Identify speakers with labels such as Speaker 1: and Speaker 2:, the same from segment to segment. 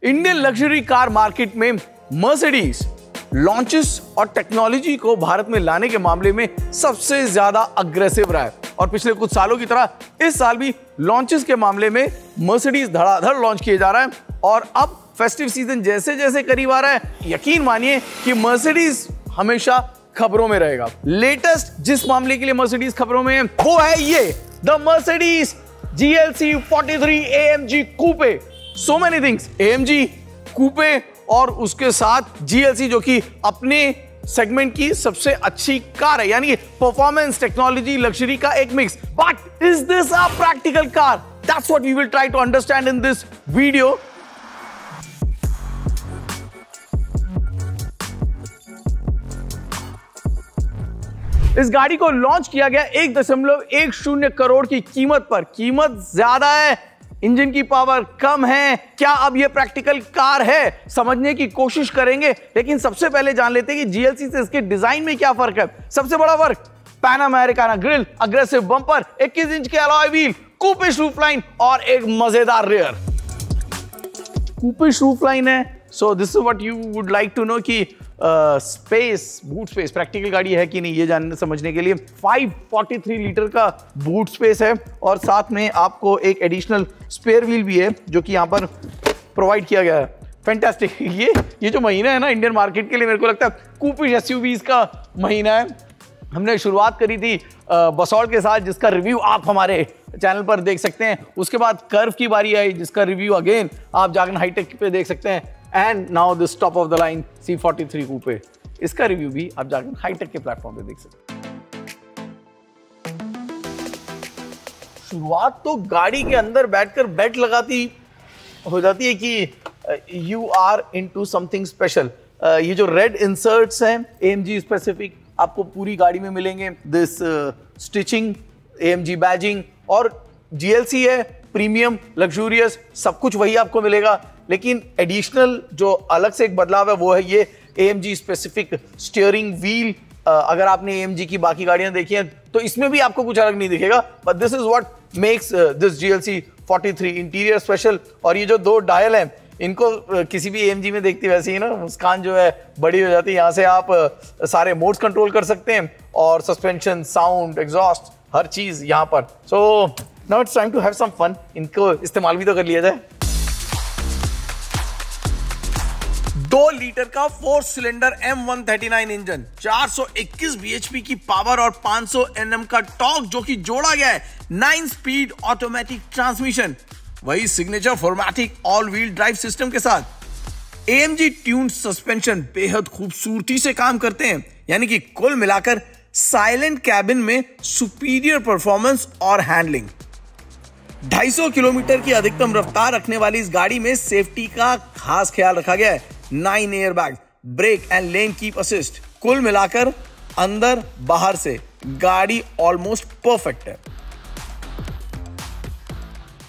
Speaker 1: Indian luxury car market में Mercedes launches और technology को भारत में लाने के मामले में सबसे ज्यादा अग्रेसिव रहा है और पिछले कुछ सालों की तरह इस साल भी लॉन्चेस के मामले में मर्सिडीज धड़ाधड़ लॉन्च किए जा रहा है। और अब फेस्टिव सीजन जैसे जैसे करीब आ रहा है, यकीन मानिए कि मर्सिडीज हमेशा खबरों में रहेगा। लेटेस्ट जिस मामले के लिए मर्सिडीज खबरों में है वो है ये the Mercedes GLC 43 AMG coupe. So many things, AMG कूपे और उसके साथ GLC जो कि अपने सेगमेंट की सबसे अच्छी कार है, यानी परफॉर्मेंस, टेक्नोलॉजी, लग्जरी का एक mix. But is this a practical car? That's what we will try to understand in this video. इस गाड़ी को लॉन्च किया गया 1.10 करोड़ की कीमत पर। कीमत ज्यादा है, इंजन की पावर कम है। क्या अब यह प्रैक्टिकल कार है? समझने की कोशिश करेंगे, लेकिन सबसे पहले जान लेते हैं कि GLC से इसके डिजाइन में क्या फर्क है। सबसे बड़ा फर्क, Panamericana grille, aggressive bumper, 21 inch के अलॉय व्हील, कूपिश रूफलाइन और एक मजेदार रेयर। कूपिश रूफलाइन है, so this is what you would like to know कि स्पेस, बूट स्पेस प्रैक्टिकल गाड़ी है कि नहीं, ये जानने समझने के लिए 543 लीटर का बूट स्पेस है और साथ में आपको एक एडिशनल स्पेयर व्हील भी है जो कि यहाँ पर प्रोवाइड किया गया है। फैंटास्टिक। ये जो महीना है ना इंडियन मार्केट के लिए, मेरे को लगता है कूपिश SUVs का महीना है। हमने शुरुआत करी थी बसॉल्ट के साथ, जिसका रिव्यू आप हमारे चैनल पर देख सकते हैं। उसके बाद कर्व की बारी आई, जिसका रिव्यू अगेन आप जागन हाईटेक पे देख सकते हैं। And now this top of the line C43 कूपे, इसका रिव्यू भी आप जागन हाईटेक के प्लेटफॉर्म पे देख सकते हैं। शुरुआत तो गाड़ी के अंदर बैठकर बेट लगाती हो जाती है कि you are into something special. ये जो रेड इंसर्ट्स हैं AMG स्पेसिफिक आपको पूरी गाड़ी में मिलेंगे। दिस स्टिचिंग, AMG बैजिंग, और GLC है प्रीमियम, लग्जूरियस, सब कुछ वही आपको मिलेगा। लेकिन एडिशनल जो अलग से एक बदलाव है वो है ये AMG स्पेसिफिक स्टीयरिंग व्हील। अगर आपने AMG की बाकी गाड़ियां देखी हैं तो इसमें भी आपको कुछ अलग नहीं दिखेगा, but this is what makes this GLC 43 interior special. और ये जो दो डायल हैं, इनको किसी भी AMG में देखती वैसे ही ना मुस्कान जो है बड़ी हो जाती है। यहाँ से आप सारे मोड्स कंट्रोल कर सकते हैं और सस्पेंशन, साउंड, एग्जॉस्ट, हर चीज यहाँ पर। So now it's time to have some fun. इनको इस्तेमाल भी तो कर लिया जाए। 2 लीटर का 4 सिलेंडर M139 इंजन, 421 bhp की पावर और 500 Nm का टॉर्क जो कि जोड़ा गया है 9 स्पीड ऑटोमेटिक ट्रांसमिशन, वही signature फॉर्मेटिक all wheel drive system के साथ। AMG ट्यून्ड सस्पेंशन बेहद खूबसूरती से काम करते हैं, यानी कि कुल मिलाकर साइलेंट कैबिन में सुपीरियर परफॉर्मेंस और हैंडलिंग। 250 किलोमीटर की अधिकतम रफ्तार रखने वाली इस गाड़ी में सेफ्टी का खास ख्याल रखा गया है। 9 airbag, brake and lane keep assist. कुल मिलाकर अंदर बाहर से गाड़ी ऑलमोस्ट परफेक्ट है।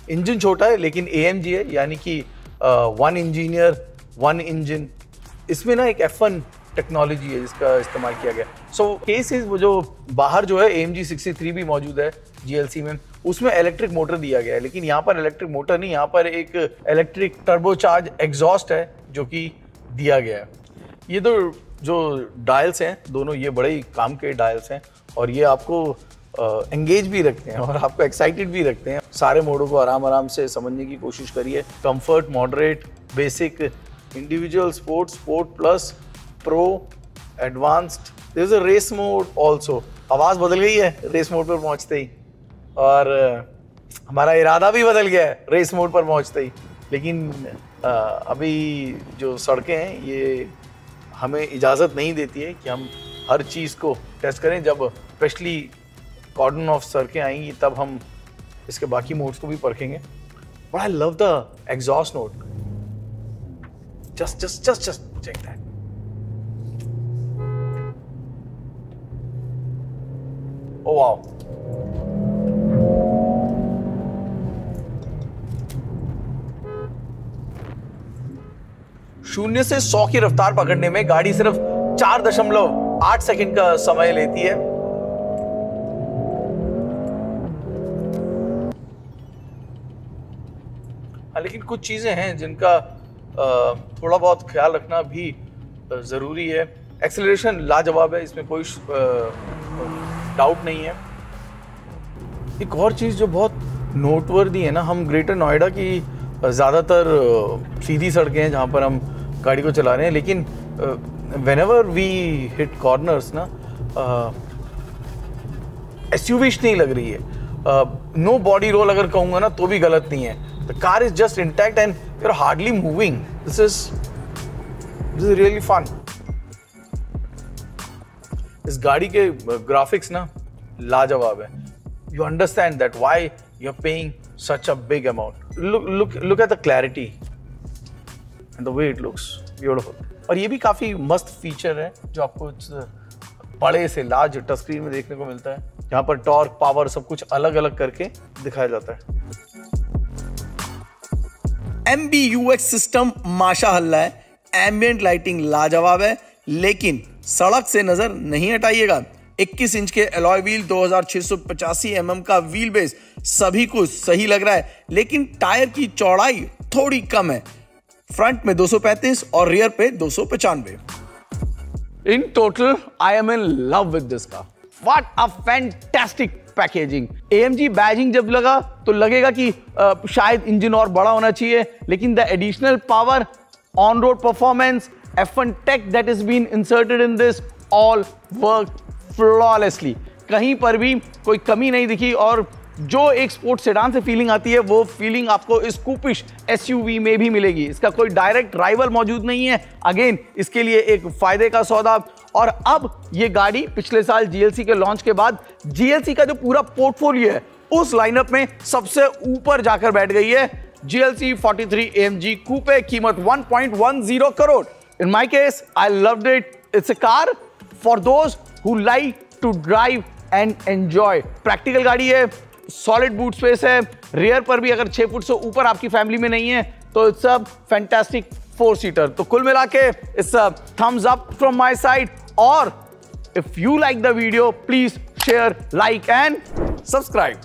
Speaker 1: इंजन छोटा है लेकिन AMG है, यानी कि 1 इंजीनियर 1 इंजन। इसमें ना एक F1 टेक्नोलॉजी है जिसका इस्तेमाल किया गया। सो केसेस वो जो बाहर जो है AMG 63 भी मौजूद है GLC में, उसमें इलेक्ट्रिक मोटर दिया गया है, लेकिन यहाँ पर इलेक्ट्रिक मोटर नहीं, यहाँ पर एक इलेक्ट्रिक टर्बोचार्ज एग्जॉस्ट है जो कि दिया गया है। ये दो जो डायल्स हैं दोनों, ये बड़े ही काम के डायल्स हैं और ये आपको एंगेज भी रखते हैं और आपको एक्साइटेड भी रखते हैं। सारे मोडों को आराम आराम से समझने की कोशिश करिए। Comfort, moderate, basic, individual, sport, sport plus, pro, advanced. There is a race mode also. आवाज बदल गई है रेस मोड पर पहुंचते ही, और हमारा इरादा भी बदल गया है रेस मोड पर पहुंचते ही। लेकिन अभी जो सड़कें हैं ये हमें इजाज़त नहीं देती है कि हम हर चीज़ को टेस्ट करें। जब स्पेशली कॉर्डन ऑफ सड़कें आएंगी तब हम इसके बाकी मोड्स को भी परखेंगे। But I love the exhaust note. Just check that. Oh wow. शून्य से 100 की रफ्तार पकड़ने में गाड़ी सिर्फ 4.8 सेकंड का समय लेती है। लेकिन कुछ चीजें हैं जिनका थोड़ा बहुत ख्याल रखना भी ज़रूरी है। एक्सेलरेशन लाजवाब है, इसमें कोई डाउट नहीं है। एक और चीज़ जो बहुत नोटवर्दी है ना, हम ग्रेटर नोएडा की ज़्यादातर सीधी सड़कें हैं जहाँ पर हम गाड़ी को चला रहे हैं, लेकिन व्हेनेवर वी हिट कॉर्नर्स ना एसयूवीश नहीं लग रही है। नो बॉडी रोल अगर कहूँगा ना तो भी गलत नहीं है। The car is just intact and you are hardly moving. This is really fun. इस गाड़ी के ग्राफिक्स ना लाजवाब है। You understand that why you are paying such a big amount. Look at the clarity and the way it looks beautiful. और ये भी काफी मस्त फीचर है जो आपको बड़े से लार्ज टच स्क्रीन में देखने को मिलता है, जहां पर टॉर्क, पावर सब कुछ अलग अलग करके दिखाया जाता है।
Speaker 2: MBUX सिस्टम माशाअल्लाह है, एम्बिएंट लाइटिंग लाजवाब है, लेकिन सड़क से नजर नहीं हटाइएगा। 21 इंच के एलॉय व्हील, 2685 mm का व्हील बेस, सभी कुछ सही लग रहा है, लेकिन टायर की चौड़ाई थोड़ी कम है। फ्रंट में 235 और रियर पे 295।
Speaker 3: In total, I am in love with this car. What a fantastic packaging. AMG badging जब लगा तो लगेगा कि शायद इंजन और बड़ा होना चाहिए, लेकिन the additional power, on-road performance, F1 tech that has been inserted in this all worked flawlessly. कहीं पर भी कोई कमी नहीं दिखी, और जो एक स्पोर्ट सेडान से फीलिंग आती है वो फीलिंग आपको इस कूपिश एसयूवी में भी मिलेगी। इसका कोई डायरेक्ट राइवल मौजूद नहीं है। अगेन इसके लिए एक फायदे का सौदा। और अब ये गाड़ी पिछले साल जीएलसी के लॉन्च के बाद जीएलसी का जो पूरा पोर्टफोलियो है उस लाइनअप में सबसे ऊपर जाकर बैठ गई है। जीएलसी 43 AMG कूपे, कीमत 1.10 crore. In my case I loved it. It's a car for those who like to drive and enjoy. Practical गाड़ी है, सॉलिड बूट स्पेस है, रियर पर भी अगर 6 फुट से ऊपर आपकी फैमिली में नहीं है तो इट्स अ फैंटास्टिक 4 सीटर। तो कुल मिला के it's a thumbs up from my side. और if you like the video, please share, like and subscribe.